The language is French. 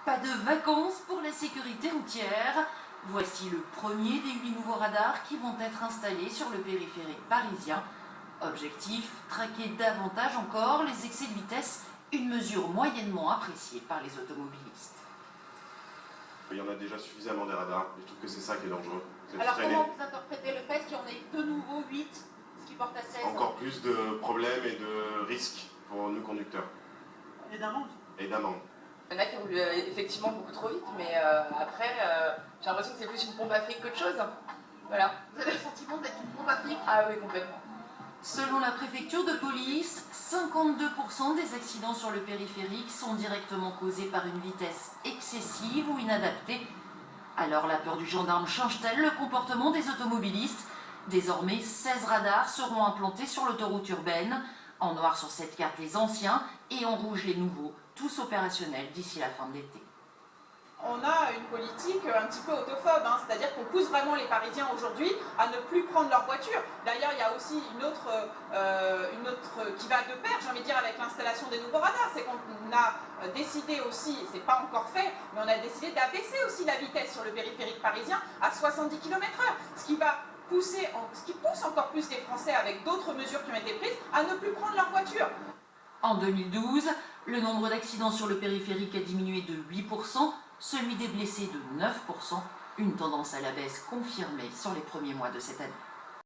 Pas de vacances pour la sécurité routière. Voici le premier des 8 nouveaux radars qui vont être installés sur le périphérique parisien. Objectif, traquer davantage encore les excès de vitesse, une mesure moyennement appréciée par les automobilistes. Il y en a déjà suffisamment des radars, et je trouve que c'est ça qui est dangereux. Alors comment vous interprétez le fait qu'il y en ait de nouveau 8, ce qui porte à 16? Encore plus de problèmes et de risques pour nous conducteurs. Et d'amende. Et d'amende. Il y en a qui ont roulé effectivement beaucoup trop vite, mais après, j'ai l'impression que c'est plus une pompe à fric qu'autre chose. Voilà. Vous avez le sentiment d'être une pompe à fric? Ah oui, complètement. Selon la préfecture de police, 52% des accidents sur le périphérique sont directement causés par une vitesse excessive ou inadaptée. Alors la peur du gendarme change-t-elle le comportement des automobilistes? Désormais, 16 radars seront implantés sur l'autoroute urbaine. En noir sur cette carte les anciens et en rouge les nouveaux, tous opérationnels d'ici la fin de l'été. On a une politique un petit peu autophobe, c'est-à-dire qu'on pousse vraiment les Parisiens aujourd'hui à ne plus prendre leur voiture. D'ailleurs, il y a aussi une autre qui va de pair, j'ai envie de dire, avec l'installation des nouveaux radars. C'est qu'on a décidé aussi, et c'est pas encore fait, mais on a décidé d'abaisser aussi la vitesse sur le périphérique parisien à 70 km/h, ce qui pousse encore plus les Français, avec d'autres mesures qui ont été prises, à ne plus prendre leur voiture. En 2012, le nombre d'accidents sur le périphérique a diminué de 8%, celui des blessés de 9%, une tendance à la baisse confirmée sur les premiers mois de cette année.